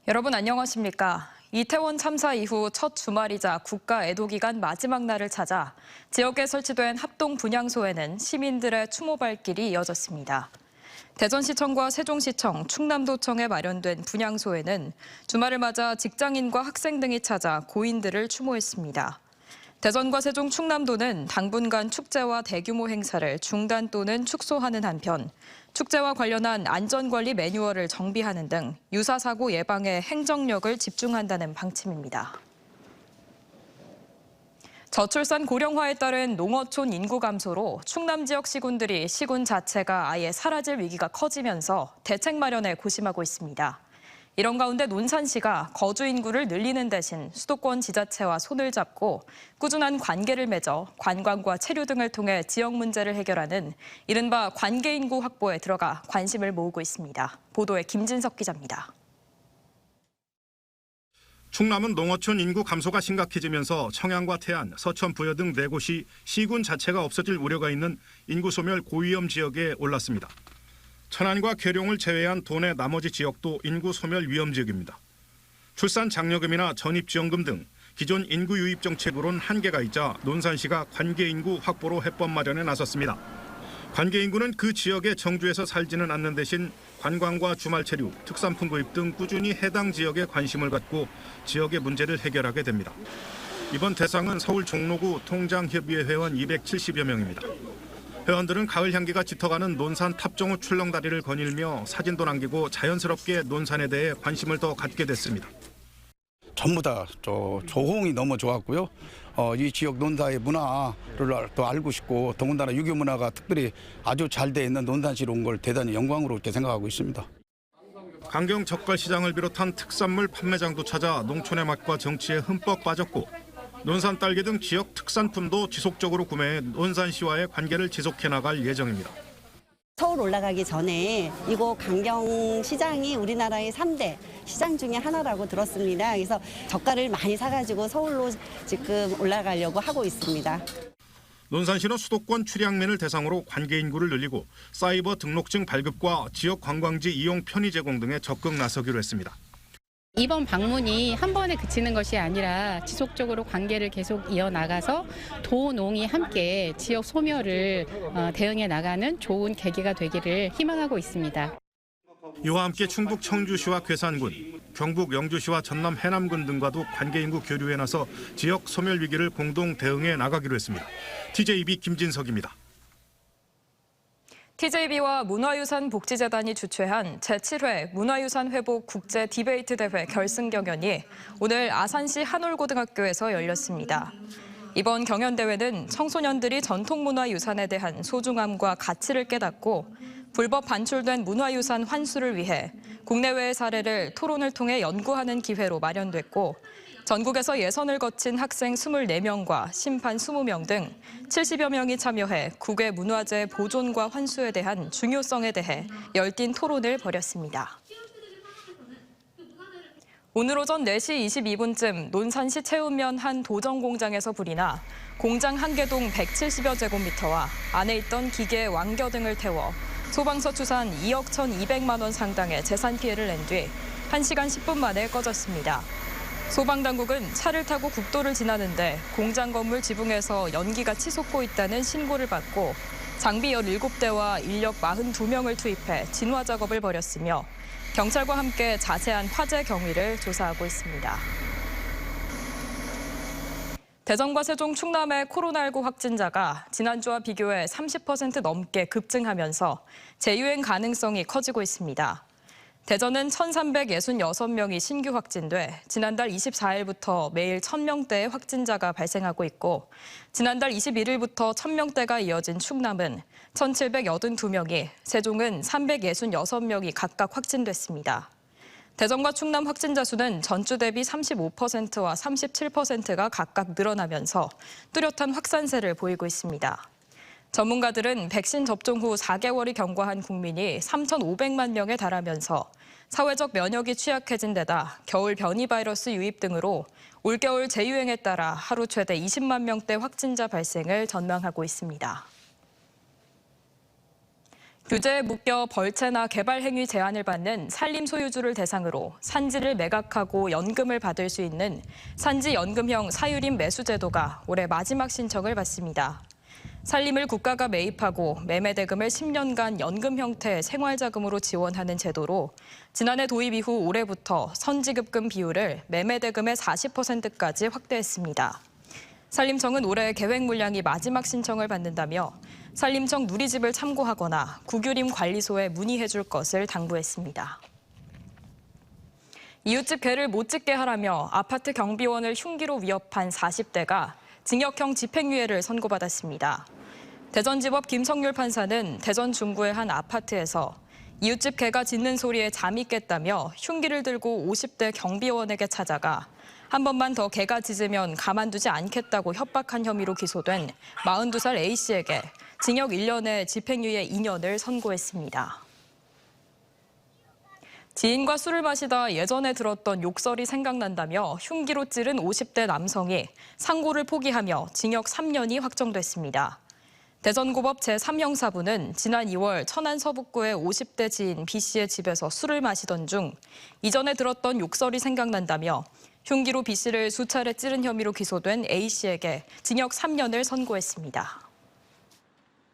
여러분 안녕하십니까? 이태원 참사 이후 첫 주말이자 국가 애도기간 마지막 날을 찾아 지역에 설치된 합동 분향소에는 시민들의 추모 발길이 이어졌습니다. 대전시청과 세종시청, 충남도청에 마련된 분향소에는 주말을 맞아 직장인과 학생 등이 찾아 고인들을 추모했습니다. 대전과 세종, 충남도는 당분간 축제와 대규모 행사를 중단 또는 축소하는 한편 축제와 관련한 안전관리 매뉴얼을 정비하는 등 유사사고 예방에 행정력을 집중한다는 방침입니다. 저출산 고령화에 따른 농어촌 인구 감소로 충남 지역 시군들이 시군 자체가 아예 사라질 위기가 커지면서 대책 마련에 고심하고 있습니다. 이런 가운데 논산시가 거주 인구를 늘리는 대신 수도권 지자체와 손을 잡고 꾸준한 관계를 맺어 관광과 체류 등을 통해 지역 문제를 해결하는 이른바 관계 인구 확보에 들어가 관심을 모으고 있습니다. 보도에 김진석 기자입니다. 충남은 농어촌 인구 감소가 심각해지면서 청양과 태안, 서천, 부여 등 4곳이 시군 자체가 없어질 우려가 있는 인구 소멸 고위험 지역에 올랐습니다. 천안과 계룡을 제외한 도내 나머지 지역도 인구 소멸 위험 지역입니다. 출산 장려금이나 전입지원금 등 기존 인구 유입 정책으로는 한계가 있자 논산시가 관계 인구 확보로 해법 마련에 나섰습니다. 관계 인구는 그 지역의 정주에서 살지는 않는 대신 관광과 주말 체류, 특산품 구입 등 꾸준히 해당 지역에 관심을 갖고 지역의 문제를 해결하게 됩니다. 이번 대상은 서울 종로구 통장협의회 회원 270여 명입니다. 회원들은 가을 향기가 짙어가는 논산 탑정호 출렁다리를 거닐며 사진도 남기고 자연스럽게 논산에 대해 관심을 더 갖게 됐습니다. 전부 다 조홍이 너무 좋았고요. 이 지역 논산의 문화를 또 알고 싶고 더군다나 유교 문화가 특별히 아주 잘 돼 있는 논산시로 온 걸 대단히 영광으로 이렇게 생각하고 있습니다. 강경 젓갈시장을 비롯한 특산물 판매장도 찾아 농촌의 맛과 정치에 흠뻑 빠졌고 논산 딸기 등 지역 특산품도 지속적으로 구매해 논산시와의 관계를 지속해 나갈 예정입니다. 서울 올라가기 전에 이곳 강경시장이 우리나라의 3대 시장 중에 하나라고 들었습니다. 그래서 젓갈을 많이 사가지고 서울로 지금 올라가려고 하고 있습니다. 논산시는 수도권 출향민을 대상으로 관계 인구를 늘리고 사이버 등록증 발급과 지역 관광지 이용 편의 제공 등에 적극 나서기로 했습니다. 이번 방문이 한 번에 그치는 것이 아니라 지속적으로 관계를 계속 이어나가서 도농이 함께 지역 소멸을 대응해 나가는 좋은 계기가 되기를 희망하고 있습니다. 이와 함께 충북 청주시와 괴산군, 경북 영주시와 전남 해남군 등과도 관계 인구 교류에 나서 지역 소멸 위기를 공동 대응해 나가기로 했습니다. TJB 김진석입니다. TJB와 문화유산복지재단이 주최한 제7회 문화유산 회복 국제 디베이트 대회 결승 경연이 오늘 아산시 한올고등학교에서 열렸습니다. 이번 경연대회는 청소년들이 전통문화유산에 대한 소중함과 가치를 깨닫고 불법 반출된 문화유산 환수를 위해 국내외의 사례를 토론을 통해 연구하는 기회로 마련됐고 전국에서 예선을 거친 학생 24명과 심판 20명 등 70여 명이 참여해 국외 문화재 보존과 환수에 대한 중요성에 대해 열띤 토론을 벌였습니다. 오늘 오전 4시 22분쯤 논산시 채운면 한 도정 공장에서 불이 나 공장 한 개동 170여 제곱미터와 안에 있던 기계, 왕겨 등을 태워 소방서 추산 2억 1,200만 원 상당의 재산 피해를 낸 뒤 1시간 10분 만에 꺼졌습니다. 소방당국은 차를 타고 국도를 지나는데 공장 건물 지붕에서 연기가 치솟고 있다는 신고를 받고 장비 17대와 인력 42명을 투입해 진화 작업을 벌였으며 경찰과 함께 자세한 화재 경위를 조사하고 있습니다. 대전과 세종, 충남의 코로나19 확진자가 지난주와 비교해 30% 넘게 급증하면서 재유행 가능성이 커지고 있습니다. 대전은 1,366명이 신규 확진돼 지난달 24일부터 매일 1,000명대의 확진자가 발생하고 있고 지난달 21일부터 1,000명대가 이어진 충남은 1,782명이, 세종은 366명이 각각 확진됐습니다. 대전과 충남 확진자 수는 전주 대비 35%와 37%가 각각 늘어나면서 뚜렷한 확산세를 보이고 있습니다. 전문가들은 백신 접종 후 4개월이 경과한 국민이 3,500만 명에 달하면서 사회적 면역이 취약해진 데다 겨울 변이 바이러스 유입 등으로 올겨울 재유행에 따라 하루 최대 20만 명대 확진자 발생을 전망하고 있습니다. 규제에 묶여 벌채나 개발 행위 제한을 받는 산림 소유주를 대상으로 산지를 매각하고 연금을 받을 수 있는 산지연금형 사유림 매수제도가 올해 마지막 신청을 받습니다. 산림을 국가가 매입하고 매매대금을 10년간 연금 형태의 생활자금으로 지원하는 제도로 지난해 도입 이후 올해부터 선지급금 비율을 매매대금의 40%까지 확대했습니다. 산림청은 올해 계획 물량이 마지막 신청을 받는다며 산림청 누리집을 참고하거나 국유림 관리소에 문의해 줄 것을 당부했습니다. 이웃집 개를 못 짖게 하라며 아파트 경비원을 흉기로 위협한 40대가 징역형 집행유예를 선고받았습니다. 대전지법 김성률 판사는 대전 중구의 한 아파트에서 이웃집 개가 짖는 소리에 잠이 깼다며 흉기를 들고 50대 경비원에게 찾아가 한 번만 더 개가 짖으면 가만두지 않겠다고 협박한 혐의로 기소된 42살 A씨에게 징역 1년에 집행유예 2년을 선고했습니다. 지인과 술을 마시다 예전에 들었던 욕설이 생각난다며 흉기로 찌른 50대 남성이 상고를 포기하며 징역 3년이 확정됐습니다. 대전고법 제3형사부는 지난 2월 천안 서북구의 50대 지인 B씨의 집에서 술을 마시던 중 이전에 들었던 욕설이 생각난다며 흉기로 B씨를 수차례 찌른 혐의로 기소된 A씨에게 징역 3년을 선고했습니다.